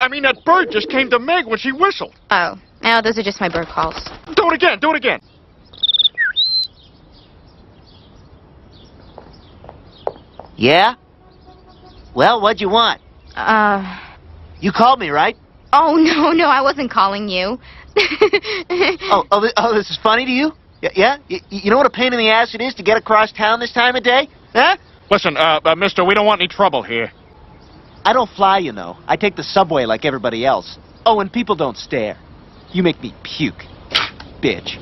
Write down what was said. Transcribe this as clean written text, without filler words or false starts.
I mean, that bird just came to Meg when she whistled. Oh, no, those are just my bird calls. Do it again, do it again. Yeah? Well, what'd you want? You called me, right? Oh, no, I wasn't calling you. Oh, this is funny to you? Yeah? You know what a pain in the ass it is to get across town this time of day? Huh? Listen, mister, we don't want any trouble here. I don't fly, you know. I take the subway like everybody else. Oh, and people don't stare. You make me puke. Bitch.